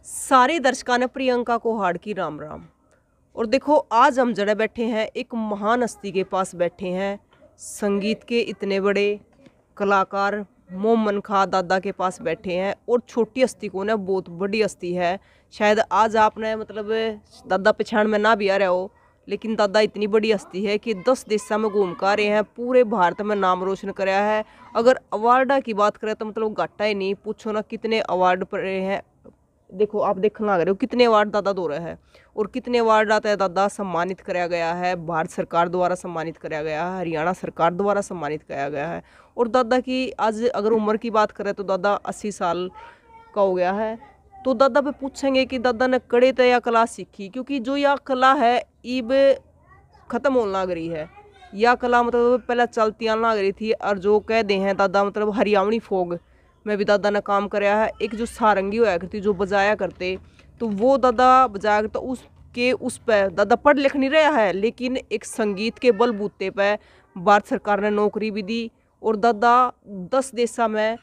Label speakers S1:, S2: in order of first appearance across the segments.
S1: सारे दर्शकों ने प्रियंका को हाड़ की राम राम। और देखो आज हम जड़े बैठे हैं एक महान हस्ती के पास बैठे हैं। संगीत के इतने बड़े कलाकार मोमन खां दादा के पास बैठे हैं। और छोटी हस्ती को ना बहुत बड़ी हस्ती है। शायद आज आपने मतलब दादा पहचान में ना भी आ रहा हो, लेकिन दादा इतनी बड़ी हस्ती है कि 10 देशों में घूम कर रहे हैं, पूरे भारत में नाम रोशन कराया है। अगर अवार्डा की बात करें तो मतलब घाटा ही नहीं, पूछो ना कितने अवार्ड पड़े हैं। देखो आप देखने लग रहे हो कितने अवार्ड दादा दो रहे हैं और कितने अवार्ड आता है दादा सम्मानित कराया गया है। भारत सरकार द्वारा सम्मानित कराया गया है, हरियाणा सरकार द्वारा सम्मानित कराया गया है। और दादा की आज अगर उम्र की बात करें तो दादा 80 साल का हो गया है। तो दादा पे पूछेंगे कि दादा ने कड़े तो या कला सीखी, क्योंकि जो यह कला है इब खत्म होने लग रही है। यह कला मतलब पहले चलती आने लग रही थी। और जो कह दे हैं दादा मतलब हरियाणवी फोग में भी दादा ने काम कराया है। एक जो सारंगी होया करती जो बजाया करते, तो वो दादा बजाया करता। उसके उस पर दादा पढ़ लिख नहीं रहा है, लेकिन एक संगीत के बलबूते पे भारत सरकार ने नौकरी भी दी। और दादा 10 देशों में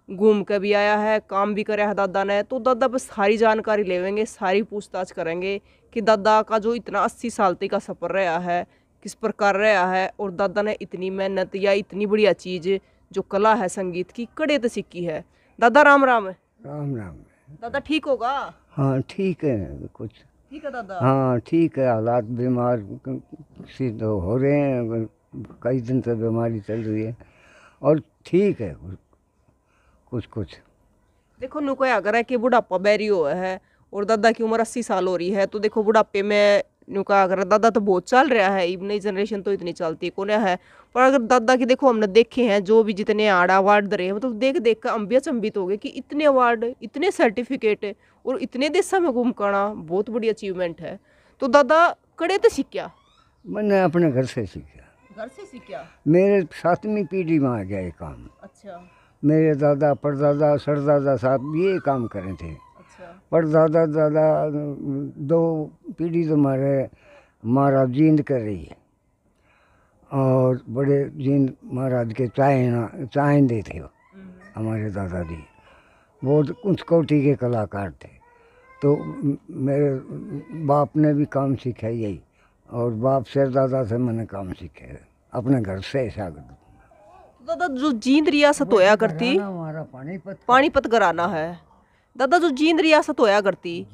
S1: घूम के भी आया है, काम भी कराया है दादा ने। तो दादा पर सारी जानकारी लेवेंगे, सारी पूछताछ करेंगे कि दादा का जो इतना 80 साल तक का सफ़र रहा है किस प्रकार रहा है। और दादा ने इतनी मेहनत या इतनी बढ़िया चीज़ जो कला है संगीत की कड़े तो सीखी है। दादा राम राम।
S2: राम राम।
S1: दादा ठीक होगा?
S2: हाँ ठीक है, कुछ
S1: ठीक है दादा।
S2: हाँ ठीक है। हालात बीमार से तो हो रहे हैं, कई दिन से बीमारी चल रही है और ठीक है कुछ कुछ।
S1: देखो नु क्या अगर है कि बुढ़ापा बैरी हुआ है और दादा की उम्र 80 साल हो रही है, तो देखो बुढ़ापे में नु का अगर दादा तो बहुत चल रहा है। अब नई जनरेशन तो इतनी चलती कौन है। पर अगर दादा की देखो हमने देखे हैं जो भी जितने आड़ अवार्ड रहे हैं, मतलब देख देख कर अम्बिया चंबित हो गए कि इतने अवार्ड इतने सर्टिफिकेट और इतने देशों में घूम करना बहुत बड़ी अचीवमेंट है। तो दादा कड़े तो सीखा?
S2: मैंने अपने घर से सीखा।
S1: घर से सीखा?
S2: मेरे 7वीं पीढ़ी में आ गया ये काम।
S1: अच्छा
S2: मेरे दादा परदादा सरदादा साहब ये काम करे थे।
S1: अच्छा।
S2: परदादा दादा 2 पीढ़ी तो हमारे महाराज जींद कर रही है और बड़े जींद महाराज के चाइंदे थे वो हमारे दादाजी। बहुत उच्च कोटि के कलाकार थे। तो मेरे बाप ने भी काम सीखा यही, और बाप से दादा से मैंने काम सीखे अपने घर से शागिर्द।
S1: दादा जो जींद रियासत होया करती,
S2: हमारा
S1: पानीपत घराना है। दादा जो जींद रियासत होया करती,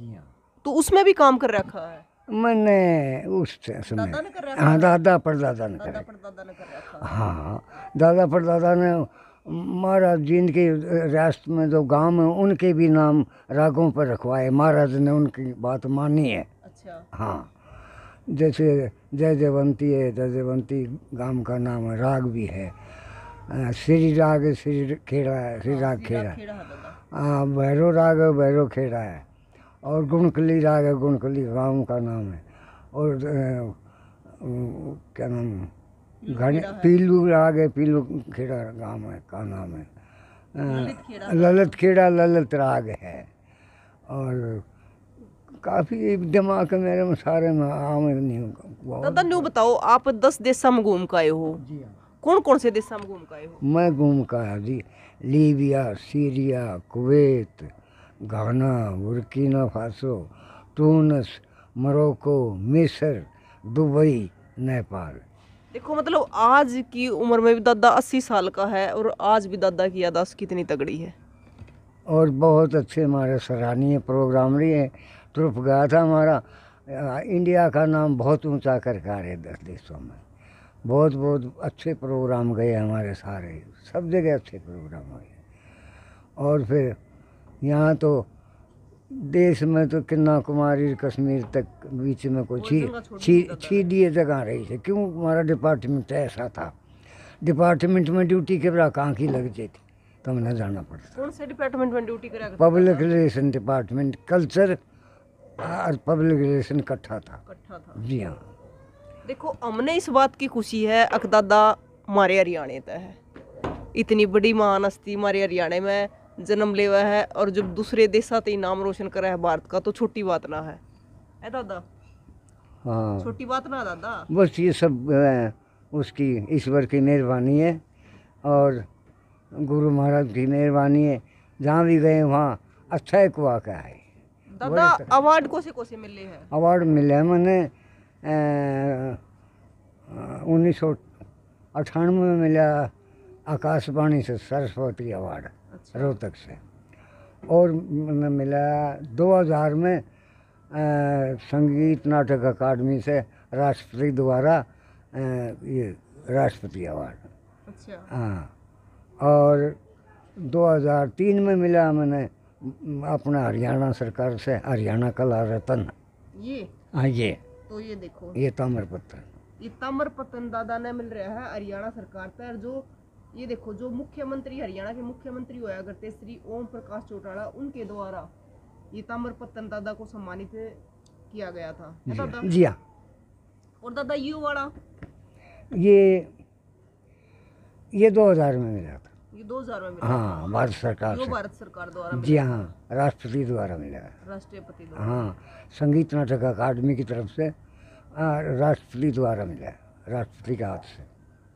S1: तो उसमें भी काम कर रखा है
S2: मैंने उस समय।
S1: दादा ने कर रखा
S2: हाँ
S1: है?
S2: दादा परदादा ने
S1: दादा
S2: करे।
S1: परदादा ने कर रखा है।
S2: हाँ दादा परदादा ने महाराज जींद के रियासत में जो गांव है उनके भी नाम रागों पर रखवाए। महाराज ने उनकी बात मानी है।
S1: अच्छा।
S2: हाँ जैसे जय जयवंती है, जय जयवंती गांव का नाम है, राग भी है। श्री राग है, श्री खेड़ा है, श्री राग खेड़ा है। हाँ भैरव राग है, भैरव खेड़ा है। और गुणकली राग है, गुणकली गांव का नाम है। और क्या नाम घने पीलू राग है, पीलू खेड़ा गांव है का नाम है। ललित खेड़ा ललित राग है। और काफ़ी दिमाग मेरे में सारे में आम नहीं हुआ।
S1: दादा न्यू बताओ, आप 10 देशों में घूम के आए हो।
S2: जी हाँ।
S1: कौन कौन से देशों में घूम के आए हो?
S2: मैं घूम का आया जी, लीबिया, सीरिया, कुवैत, घाना, बुर्किना फासो, टूनस, मोरक्को, मिस्र, दुबई, नेपाल।
S1: देखो मतलब आज की उम्र में भी दादा 80 साल का है और आज भी दादा की याददाश्त कितनी तगड़ी है।
S2: और बहुत अच्छे हमारे सराहनीय प्रोग्राम रही है। ट्रुप गया था हमारा, इंडिया का नाम बहुत ऊंचा करके आ रहे 10 देशों में। बहुत बहुत अच्छे प्रोग्राम गए हमारे सारे, सब जगह अच्छे प्रोग्राम हुए। और फिर यहाँ तो देश में तो कन्याकुमारी कश्मीर तक बीच में कोई छीडिए जगह रही थी। क्यों? हमारा डिपार्टमेंट ऐसा था। डिपार्टमेंट में ड्यूटी के बड़ा कहाँ की लग जाती तो हमें जाना पड़ता।
S1: कौन से डिपार्टमेंट में ड्यूटी करा?
S2: पब्लिक रिलेशन डिपार्टमेंट, कल्चर और पब्लिक रिलेशन इकट्ठा था। जी हाँ।
S1: देखो हमने इस बात की खुशी है अकदादा हमारे हरियाणा तय है। इतनी बड़ी महान हस्ती हमारे हरियाणा में जन्म ले हुआ है और जब दूसरे देशा ते नाम रोशन करा है भारत का, तो छोटी बात ना है दादा।
S2: हाँ
S1: छोटी बात ना दादा।
S2: बस ये सब उसकी ईश्वर की मेहरबानी है और गुरु महाराज की मेहरबानी है। जहाँ भी गए वहाँ अच्छा एक वाक़ा है।
S1: दादा अवार्ड कोसे मिले हैं?
S2: अवार्ड मिले मैंने 1998 में मिला आकाशवाणी से सरस्वती अवार्ड रोहतक से, और मैंने मिला 2000 में संगीत नाटक अकादमी से राष्ट्रपति द्वारा ये राष्ट्रपति अवार्ड।
S3: अच्छा।
S2: हाँ, और 2003 में मिला मैंने अपना हरियाणा सरकार से हरियाणा कला रत्न।
S3: ये
S2: हाँ, ये
S3: तो ये देखो,
S2: ये ताम्रपत्र,
S3: ये ताम्रपत्र दादा ने मिल रहा है हरियाणा सरकार पर। जो ये देखो, जो मुख्यमंत्री हरियाणा के मुख्यमंत्री हुआ करते श्री ओम प्रकाश चौटाला, उनके द्वारा ये ताम्रपत्र दादा को सम्मानित किया गया था, है दादा?
S2: जी हाँ।
S3: और दादा ये वाला,
S2: ये 2000 में मिला था।
S3: ये 2000 में मिला?
S2: हाँ, भारत सरकार
S3: जो
S2: से।
S3: भारत सरकार द्वारा
S2: जी हाँ, राष्ट्रपति द्वारा मिला है।
S3: राष्ट्रपति द्वारा।
S2: हाँ, संगीत नाटक अकादमी की तरफ से राष्ट्रपति द्वारा मिला है, राष्ट्रपति के हाथ से।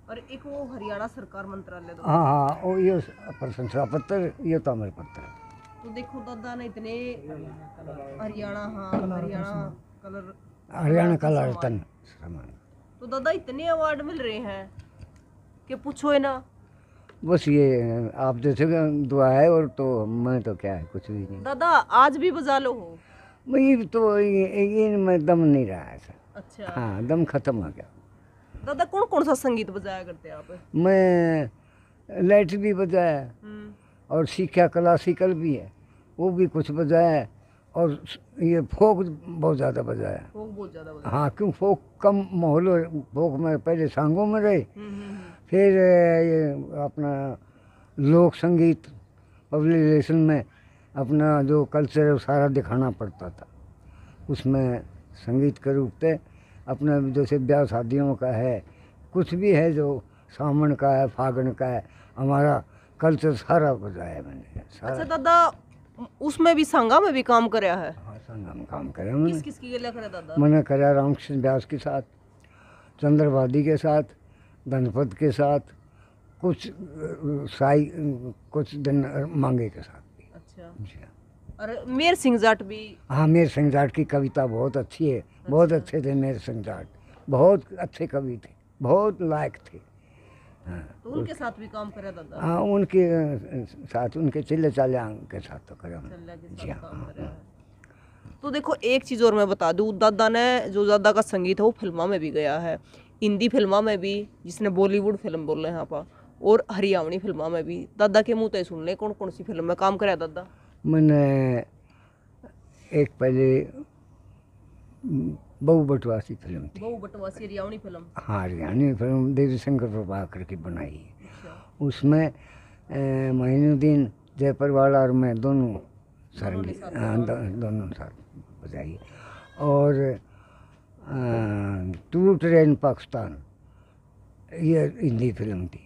S3: और एक वो हरियाणा सरकार मंत्रालय द्वारा।
S2: हाँ हाँ, और ये प्रशंसा पत्र, ये ताम्रपत्र।
S3: तो देखो दादा ने इतने हरियाणा, हाँ हरियाणा कलर,
S2: हरियाणा कला रत्न सम्मान।
S3: तो दादा इतने अवार्ड मिल रहे हैं कि पूछो है ना।
S2: बस ये आप जैसे दुआ है, और तो मैं तो क्या है, कुछ भी नहीं।
S3: दादा आज भी बजा लो हो?
S2: मैं तो ये में दम नहीं रहा है सर।
S3: अच्छा।
S2: हाँ, दम खत्म हो गया।
S3: दादा कौन कौन सा संगीत बजाया करते हैं आप?
S2: मैं लाइट भी बजाया, और सीखा क्लासिकल भी है, वो भी कुछ बजाया, और ये फोक बहुत ज़्यादा बजाया।
S3: फोक बहुत ज़्यादा बजाया?
S2: हाँ, क्यों फोक कम माहौल, फोक में पहले सांगों में रहे, फिर ये अपना लोक संगीत पब्लिक रिलेशन में अपना जो कल्चर है वो सारा दिखाना पड़ता था। उसमें संगीत के रूप से अपना जैसे ब्याह शादियों का है, कुछ भी है, जो सावन का है, फागण का है, हमारा कल्चर सारा बजाया मैंने सारा।
S3: अच्छा दादा, उसमें भी संगा में भी काम कराया है?
S2: हाँ, संगा में काम कराया मैंने।
S3: किस किस की गला करे दादा?
S2: मैंने कराया रामकृष्ण व्यास के साथ, चंद्रवादी के साथ, धनपत के साथ, कुछ साई, कुछ दिन मांगे के साथ भी।
S3: अच्छा।
S2: जी हाँ।
S3: और मेर सिंह जाट भी?
S2: हाँ, मेर सिंह जाट की कविता बहुत अच्छी है। बहुत अच्छे थे मेर सिंह जाट, बहुत अच्छे कवि थे, बहुत लायक थे। हाँ,
S3: तो उनके साथ भी काम करे दादा?
S2: हाँ, उनके साथ, उनके चिल्ले चाले के साथ तो करे।
S3: चल्ला के
S2: जी
S3: साथ
S2: हाँ।
S3: काम करे है। तो देखो एक चीज़ और मैं बता दूँ, दादा ने जो दादा का संगीत है वो फिल्मा में भी गया है, हिंदी फिल्मा में भी, जिसने बॉलीवुड फिल्म बोल रहे हैं आप, और हरियाणवी फिल्मा में भी। दादा के मुँह से सुन ले कौन कौन सी फिल्म में काम कराया दादा?
S2: मैंने एक पहले बहु बटवासी फिल्म थी।
S3: बहु बटवासी हरियाणवी फिल्म?
S2: हाँ, हरियाणवी फिल्म देवी शंकर प्रभाकर की बनाई है।
S3: अच्छा।
S2: उसमें मोइनुद्दीन जयपरवाला और मैं दोनों सारंगी, दोनों साथ बजाई। और टू ट्रेन पाकिस्तान, ये हिंदी फिल्म थी,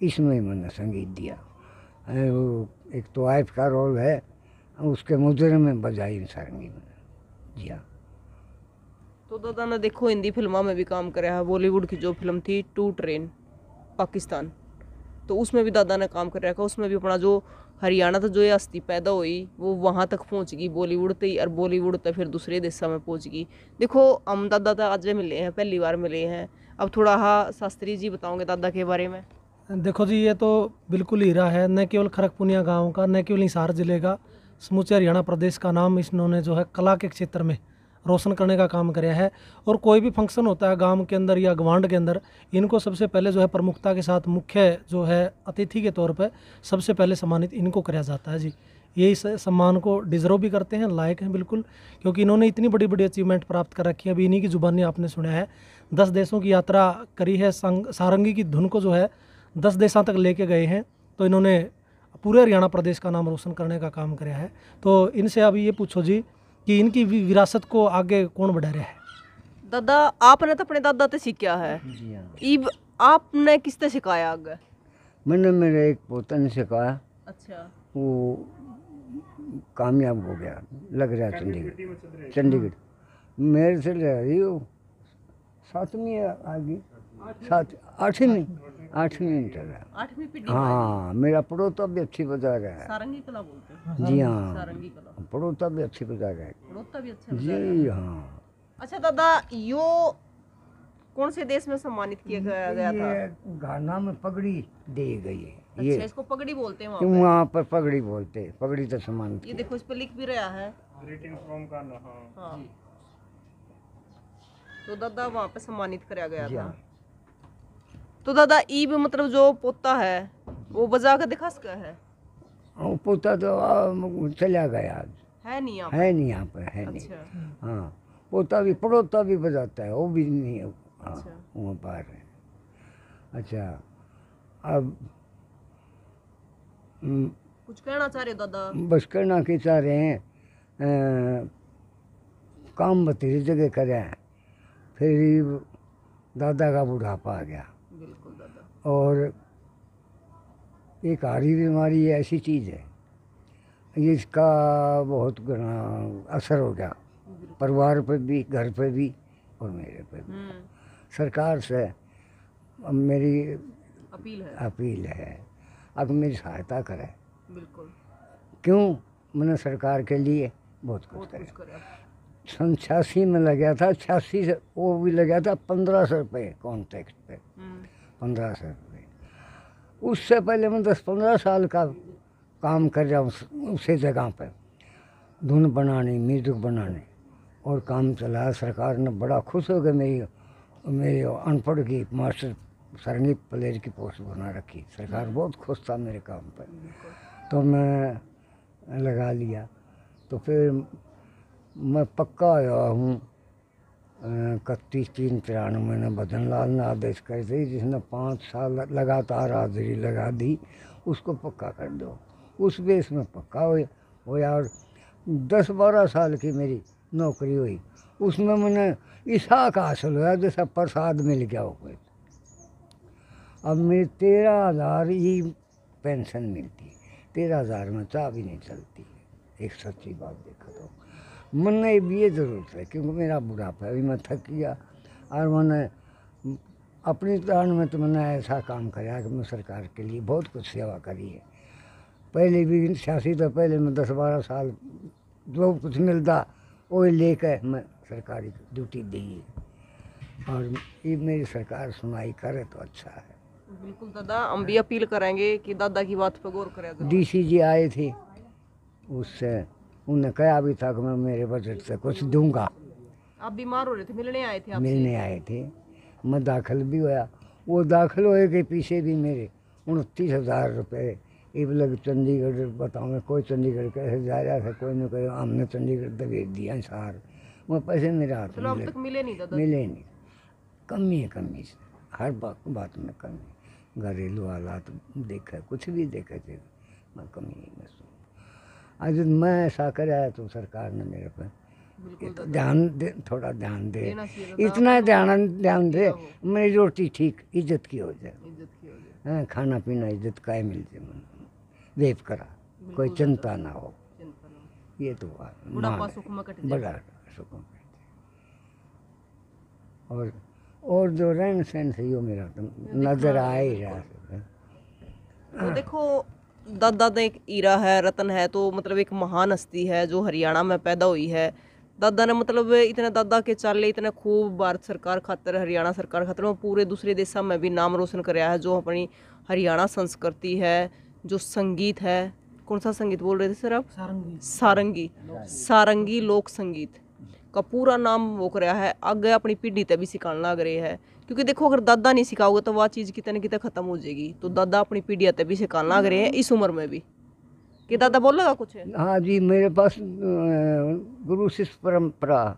S2: इसमें मैंने संगीत दिया। वो एक तो वाइफ का रोल है, उसके मुजरे में बजाई सारंगी में। जी हाँ।
S3: तो दादा ने देखो हिंदी फिल्मा में भी काम कराया है। बॉलीवुड की जो फिल्म थी टू ट्रेन पाकिस्तान, तो उसमें भी दादा ने काम कर रखा। उसमें भी अपना जो हरियाणा था, जो ये हस्ती पैदा हुई, वो वहाँ तक पहुँच गई बॉलीवुड तक, और बॉलीवुड तक फिर दूसरे देशों में पहुँच गई। देखो हम दादा तो आज मिले हैं, पहली बार मिले हैं। अब थोड़ा हाँ शास्त्री जी बताओगे दादा के बारे में?
S4: देखो जी, ये तो बिल्कुल हीरा है, न केवल खड़गपुनिया गांव का, न केवल हिसार जिले का, समूचे हरियाणा प्रदेश का नाम इन्होंने जो है कला के क्षेत्र में रोशन करने का काम कराया है। और कोई भी फंक्शन होता है गांव के अंदर या गवांड के अंदर, इनको सबसे पहले जो है प्रमुखता के साथ मुख्य जो है अतिथि के तौर पर सबसे पहले सम्मानित इनको कराया जाता है जी। ये इस सम्मान को डिजर्व भी करते हैं, लायक हैं बिल्कुल, क्योंकि इन्होंने इतनी बड़ी बड़ी अचीवमेंट प्राप्त कर रखी है। अभी इन्हीं की जुबानी आपने सुना है, 10 देशों की यात्रा करी है, सारंगी की धुन को जो है 10 देशों तक लेके गए हैं। तो इन्होंने पूरे हरियाणा प्रदेश का नाम रोशन करने का काम कराया है। तो इनसे अभी ये पूछो जी कि इनकी विरासत को आगे कौन बढ़ा रहा है?
S3: दादा आपने तो अपने दादा से सीखा है,
S2: जी हाँ।
S3: इब आपने किससे सिखाया आगे?
S2: मैंने मेरे एक पोता ने सिखाया।
S3: अच्छा।
S2: वो कामयाब हो गया, लग रहा है चंडीगढ़। चंडीगढ़ मेरे से ले रही हो 7वीं आ गई, 8वीं 8वीं इंटर है।
S3: 8वीं पीढ़ी
S2: हाँ, मेरा पड़ोता भी अच्छी बजा रहा है।
S3: सारंगी कला बोलते हैं।
S2: जी हाँ,
S3: सारंगी कला
S2: पड़ोता भी अच्छी बजा रहा है।
S3: पड़ोता भी अच्छा बजा
S2: जी हाँ।
S3: अच्छा दादा, यो कौन से देश में सम्मानित किया गया था?
S2: ये घाना में पगड़ी दी गई है।
S3: अच्छा,
S2: ये
S3: इसको पगड़ी बोलते हैं
S2: कि
S3: वहाँ
S2: वहाँ पर पगड़ी बोलते हैं, पगड़ी तो सम्मान
S3: पे। ये देखो इस पे लिख भी रहा है
S5: ग्रीटिंग फ्रॉम का ना।
S3: हाँ। तो दादा वहाँ पे सम्मानित कराया गया
S2: जी
S3: था।
S2: हाँ।
S3: तो दादा ईब मतलब जो पोता है वो बजा कर दिखा सका है?
S2: वो पोता तो चला गया आज,
S3: है नहीं यहाँ पे?
S2: है नहीं यहाँ पर, है नहीं।
S3: अच्छा
S2: हाँ, पोता भी पड़ोता भी बजाता है, वो भी नहीं है। हाँ,
S3: अच्छा।
S2: वहाँ पर है। अच्छा, अब
S3: कुछ कहना चाह रहे हो दादा?
S2: बस करना के चाह रहे हैं, काम बतेरी जगह करें, फिर दादा का बुढ़ापा आ गया।
S3: बिल्कुल दादा।
S2: और एक हारी बीमारी ऐसी चीज़ है, इसका बहुत घना असर हो गया परिवार पे भी, घर पे भी और मेरे पे भी। सरकार से अब मेरी अपील है, अब मेरी सहायता करें।
S3: बिल्कुल।
S2: क्यों? मैंने सरकार के लिए बहुत कुछ
S3: कुछ
S2: करा।
S3: करे।
S2: सन 86 में लगा था, 86 से वो भी लगा था 1500 रुपये कॉन्ट्रैक्ट पे, 1500 रुपये। उससे पहले मैं 10-15 साल का काम कर रहा हूँ उसी जगह पे, धुन बनाने, म्यूजिक बनाने, और काम चला। सरकार ने बड़ा खुश हो गया मेरी अनपढ़ की मास्टर सारंगी प्लेयर की पोस्ट बना रखी। सरकार बहुत खुश था मेरे काम पर, तो मैं लगा लिया। तो फिर मैं पक्का आया हूँ 31/3/93 में भजन लाल ने आदेश करे थे, जिसने 5 साल लगातार हाजिरी लगा दी उसको पक्का कर दो। उस बेस में पक्का हो यार। 10-12 साल की मेरी नौकरी हुई, उसमें मैंने इसाक हासिल हुआ जैसा प्रसाद मिल गया हो। अब मेरी 13,000 ही पेंशन मिलती है, 13,000 में चाह भी नहीं चलती है। एक सच्ची बात देखा तो मन भी ये ज़रूरत है, क्योंकि मेरा बुढ़ापा अभी मैं थक गया, और मैंने अपनी तरह में तो मैंने ऐसा काम कराया कि मैं सरकार के लिए बहुत कुछ सेवा करी है। पहले भी 86 तो पहले मैं 10-12 साल जो कुछ मिलता वो लेकर मैं सरकारी ड्यूटी दी है, और ये मेरी सरकार सुनाई करे तो अच्छा है।
S3: बिल्कुल दादा, हम भी अपील करेंगे कि दादा की बात पर गौर करें।
S2: डीसी जी आए थे, उससे उन्हें कहा भी था कि मैं मेरे बजट से कुछ दूंगा।
S3: आप बीमार हो रहे थे, मिलने आए थे आपसे?
S2: मिलने आए थे, मैं दाखिल भी होया। वो दाखिल होए के पीछे भी मेरे 29,000 रुपये ये लग चंडीगढ़ बताऊँ मैं, कोई चंडीगढ़ कैसे जा रहा था, कोई न कोई हमने चंडीगढ़ तो भेज दिया सार। वो पैसे मेरे हाथ में
S3: अब तक मिले नहीं दादा?
S2: मिले नहीं। कमी है, कमी से हर बात में कमी। घरेलू हालात देखे, कुछ भी देखे थे, मैं कमी में सुन। आज मैं ऐसा कराया तो सरकार ने मेरे पर ध्यान दे, थोड़ा ध्यान दे, इतना ध्यान दे मेरी रोटी ठीक इज्जत की हो जाए, हाँ, खाना पीना इज्जत का ही मिल जाए, वेप करा, कोई चिंता ना हो। ये तो
S3: बड़ा सुख में कट जाए।
S2: बड़ा सुख में। और जो रहन सहन सही हो मेरा तो नजर आ ही रहा है।
S3: तो देखो दादा ने एक ईरा है, रतन है, तो मतलब एक महान हस्ती है जो हरियाणा में पैदा हुई है। दादा ने मतलब इतने दादा के चाले इतने खूब भारत सरकार खातर, हरियाणा सरकार खातर और पूरे दूसरे देशों में भी नाम रोशन कराया है। जो अपनी हरियाणा संस्कृति है, जो संगीत है, कौन सा संगीत बोल रहे थे सर आप? सारंगी लोक संगीत का पूरा नाम वो कराया है। आगे अपनी पीढ़ी तक भी सिखाने लग रहे हैं, क्योंकि देखो अगर दादा नहीं सिखाओगे तो वह चीज़ कितने कितने खत्म हो जाएगी। तो दादा अपनी पीढ़ी तक भी सिखाने लग रहे हैं इस उम्र में भी। कि दादा बोलेगा कुछ?
S2: हाँ जी, मेरे पास गुरु शिष्य परंपरा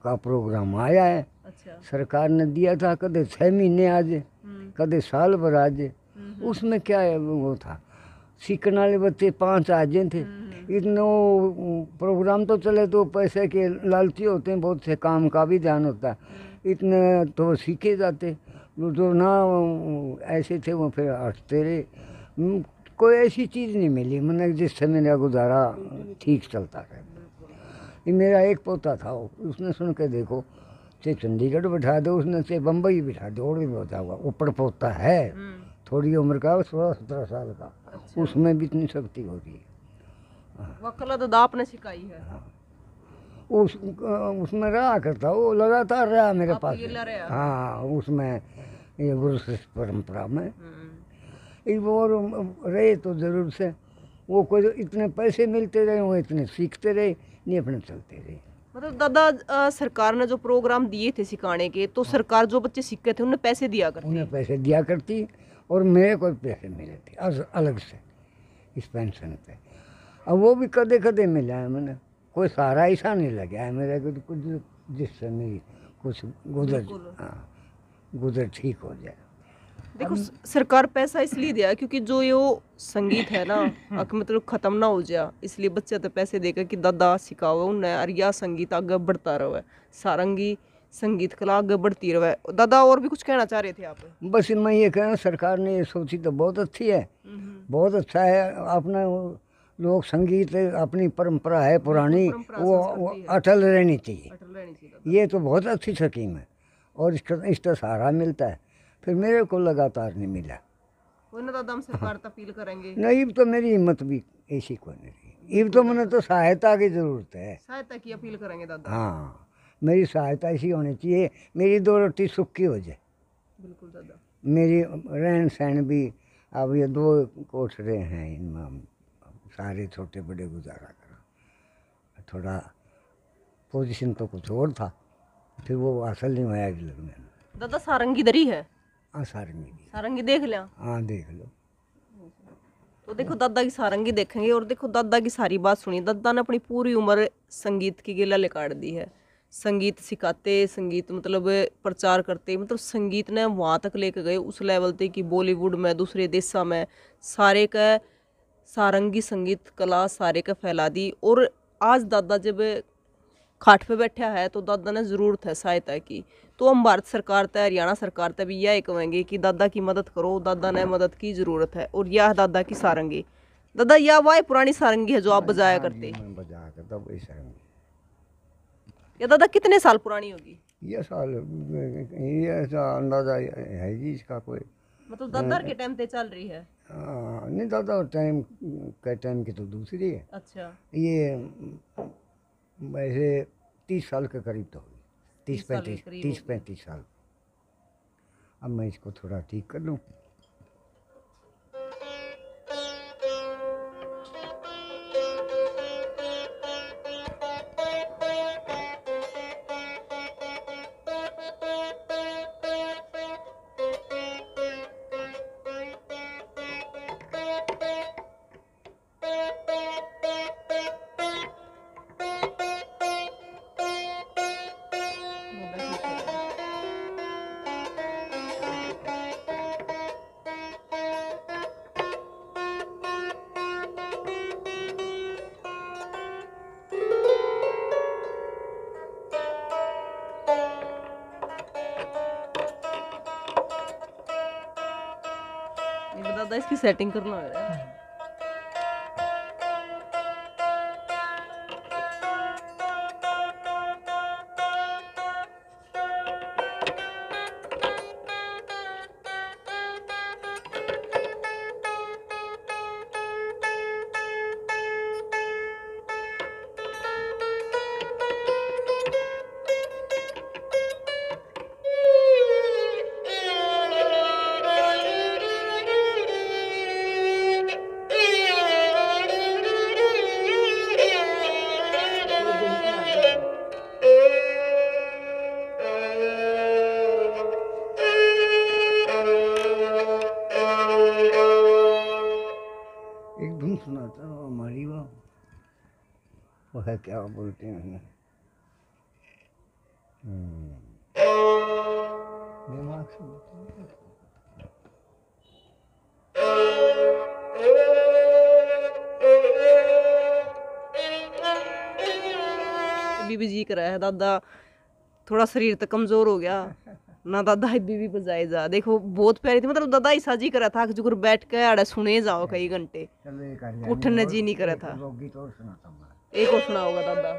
S2: का प्रोग्राम आया है।
S3: अच्छा।
S2: सरकार ने दिया था, कदे 6 महीने आज, कदे साल भर आज। उसमें क्या है, वो था सीखने वाले बच्चे 5 आज थे। इतने प्रोग्राम तो चले तो पैसे के लालची होते हैं, बहुत से काम का भी ध्यान होता है, इतने तो सीखे जाते। जो ना ऐसे थे वो फिर हटते रहे। कोई ऐसी चीज़ नहीं मिली मैंने जिससे मेरा गुजारा ठीक चलता रहे। ये मेरा एक पोता था, उसने सुन के देखो चाहे चंडीगढ़ बिठा दो उसने, चाहे बम्बई बिठा दो, और भी होता हुआ ऊपर पोता है थोड़ी उम्र का, 16-17 साल का, उसमें भी इतनी शक्ति होती है।
S3: वो कला दादा आपने सिखाई है।
S2: उसमें रहा करता, वो लगातार रहा मेरे
S3: आप
S2: पास।
S3: ये ला रहे हैं?
S2: हाँ, उसमें ये गुरु शिष्य परंपरा में एक वो रहे तो जरूर से, वो कोई इतने पैसे मिलते रहे, वो इतने सीखते रहे नहीं, अपने चलते रहे।
S3: मतलब दादा सरकार ने जो प्रोग्राम दिए थे सिखाने के, तो सरकार जो बच्चे सीखे थे उन्हें पैसे दिया करती?
S2: उन्हें पैसे दिया करती और मेरे को पैसे मिले थे अलग से इस पेंशन पे। अब वो भी कदे कदे मिला है मैंने, कोई सारा ऐसा नहीं लगा है मेरे को कुछ जिससे मेरी कुछ गुजर ठीक हो जाए।
S3: देखो सरकार पैसा इसलिए दिया क्योंकि जो ये संगीत है ना मतलब खत्म ना हो जाए, इसलिए बच्चे तो पैसे देकर कि दादा सिखाओ उन्हें, और यह संगीत आगे बढ़ता रहे, सारंगी संगीत कला आगे बढ़ती रहे। दादा और भी कुछ कहना चाह रहे थे आप?
S2: बस मैं ये कहना, सरकार ने ये सोची तो बहुत अच्छी है, बहुत अच्छा है। अपना लोक संगीत अपनी परंपरा है पुरानी, वो अटल रहनी चाहिए। ये तो बहुत अच्छी स्कीम है और इसका सहारा मिलता है। फिर मेरे को लगातार नहीं मिला।
S3: कोई ना दादा, हम सरकार तक अपील करेंगे।
S2: नहीं, तो मेरी हिम्मत भी ऐसी कोई नहीं रही। इब तो मैंने तो सहायता की जरूरत है,
S3: सहायता की अपील करेंगे दादा।
S2: हाँ, मेरी सहायता ऐसी होनी चाहिए, मेरी 2 रोटी सुखी हो जाए।
S3: बिल्कुल दादा।
S2: मेरी रहन सहन भी, अब ये 2 कोठरे हैं, इनमें सारे छोटे बड़े गुजारा करा। थोड़ा पोजीशन तो कुछ और था, फिर वो हासिल नहीं हुआ इस लगने में।
S3: दादा सारंगी दरी है?
S2: हाँ, सारंगी भी।
S3: सारंगी देख लिया?
S2: हाँ, देख लो।
S3: तो देखो दादा की सारंगी देखेंगे, और देखो दादा की सारी बात सुनी। दादा ने अपनी पूरी उम्र संगीत की गेला लिकाट दी है, संगीत सिखाते, संगीत मतलब प्रचार करते, मतलब संगीत ने वहाँ तक लेके गए उस लेवल तक कि बॉलीवुड में, दूसरे देशों में सारे का सारंगी संगीत कला सारे का फैला दी। और आज दादा जब खाट पे बैठा है तो दादा ने ज़रूरत है सहायता की, तो हम भारत सरकार तय, हरियाणा सरकार तय भी यही कहेंगे कि दादा की मदद करो, दादा ने मदद की ज़रूरत है। और यह दादा की सारंगी। दादा यह वह पुरानी सारंगी है जो आप बजाया करते?
S2: मैं बजाया करता वही सारंगी।
S3: या दादा कितने साल पुरानी होगी?
S2: ये साल, ये ऐसा अंदाजा है जी इसका कोई,
S3: मतलब दादा के टाइम पे चल रही है?
S2: नहीं, दादा टाइम की तो दूसरी है।
S3: अच्छा।
S2: ये वैसे 30 साल के करीब तो हुई, 30-35 साल। अब मैं इसको थोड़ा ठीक कर लूँ।
S3: दादा इसकी सेटिंग करना है। सुनाता हूँ हमारी वो है, क्या बोलते हैं, दिमाग से बीबी जी करा है दादा, थोड़ा शरीर तो कमजोर हो गया ना दादा, बीबी बजाए जा। देखो बहुत प्यारी थी, मतलब दादा ऐसा जी करा था कि जो बैठ के आड़े सुने जाओ कई घंटे, उठने जी नहीं करा था। एक और सुना होगा दादा।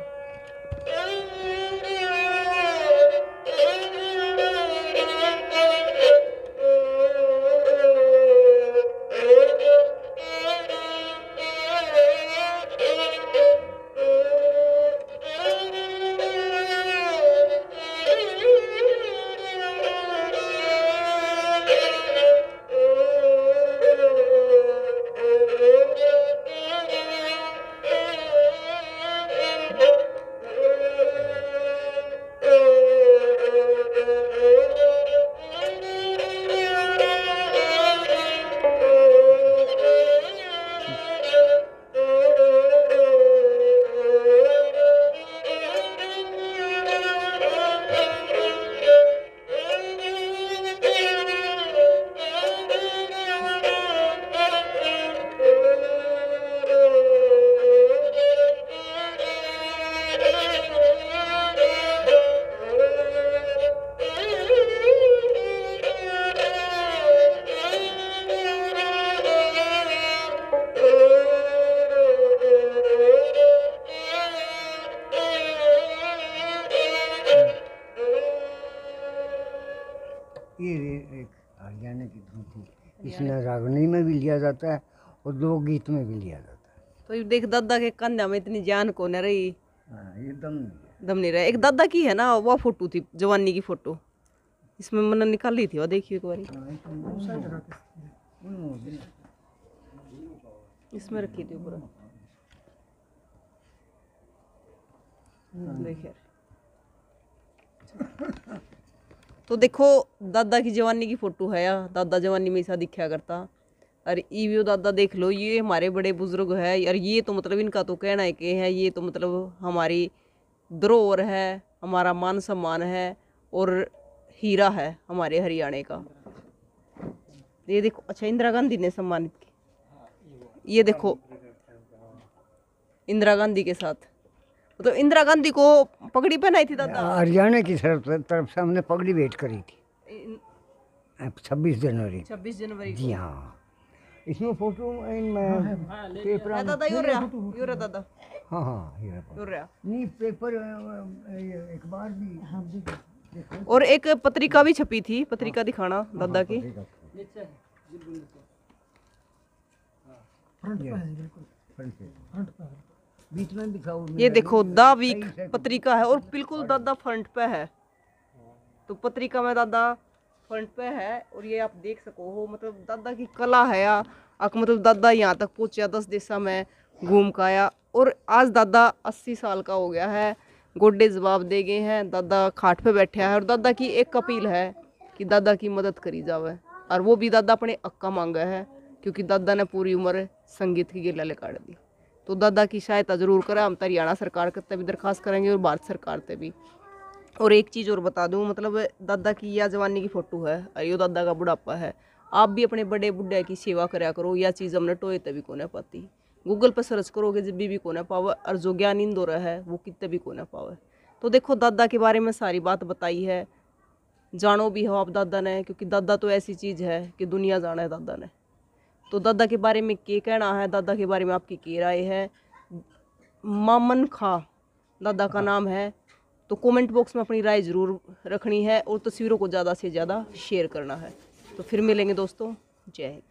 S2: ये एक हरियाणा की धुन थी, इसमें रागनी में भी लिया जाता है और लोकगीत में भी लिया जाता है।
S3: तो ये देख दादा के कंधा में इतनी जान को न रही,
S2: हाँ, ये दम नहीं है।
S3: दम नहीं रहा। एक दादा की है ना वो फोटो थी, जवानी की फोटो, इसमें मैंने निकाल ली थी, वो देखिए एक बार इसमें रखी थी ऊपर। देखिए तो देखो दादा की जवानी की फोटो है, या दादा जवानी में ऐसा दिखा करता। और ईवीओ दादा देख लो, ये हमारे बड़े बुजुर्ग है यार, ये तो मतलब इनका तो कहना है कि है, ये तो मतलब हमारी धरोहर है, हमारा मान सम्मान है और हीरा है हमारे हरियाणा का। ये देखो, अच्छा इंदिरा गांधी ने सम्मानित की, ये देखो इंदिरा गांधी के साथ, तो इंदिरा गांधी को पगड़ी पहनाई थी दादा।
S2: हरियाणा की तरफ से हमने पगड़ी भेंट करी थी 26 जनवरी।
S3: 26 जनवरी
S2: जी हाँ, इसमें फोटो इनमें पेपर
S3: है दादा, यो रहा दादा,
S2: हाँ हाँ ये
S3: यो रहा।
S2: नहीं पेपर एक बार भी
S3: और एक पत्रिका भी छपी थी, पत्रिका दिखाना दादा की।
S2: बीच में दिखाओ।
S3: ये देखो द वीक पत्रिका है और बिल्कुल दादा फ्रंट पे है, तो पत्रिका में दादा फ्रंट पे है। और ये आप देख सको हो, मतलब दादा की कला है या मतलब दादा यहाँ तक पहुँचा, 10 देशा में घूम का आया। और आज दादा 80 साल का हो गया है, गोड्डे जवाब दे गए हैं, दादा खाट पे बैठे हैं। और दादा की एक अपील है कि दादा की मदद करी जावे, और वो भी दादा अपने अक्का मांगा है, क्योंकि दादा ने पूरी उम्र संगीत की गिल्ला काट दी। तो दादा की सहायता जरूर करें, हम हरियाणा सरकार के भी दरखास्त करेंगे और भारत सरकार से भी। और एक चीज़ और बता दूं, मतलब दादा की या जवानी की फ़ोटो है और ये दादा का बुढ़ापा है। आप भी अपने बड़े बुढ़े की सेवा कराया करो, यह चीज़ हमने टोए तभी को ना पाती। गूगल पर सर्च करोगे जब भी को ना पावे, और जो ज्ञान इंदो रहा है वो कितने भी को ना पावे। तो देखो दादा के बारे में सारी बात बताई है, जानो भी हो आप दादा ने, क्योंकि दादा तो ऐसी चीज़ है कि दुनिया जाना है दादा ने। तो दादा के बारे में क्या कहना है, दादा के बारे में आपकी क्या राय है? मामन खां दादा का नाम है। तो कमेंट बॉक्स में अपनी राय ज़रूर रखनी है और तस्वीरों को ज़्यादा से ज़्यादा शेयर करना है। तो फिर मिलेंगे दोस्तों, जय हिंद।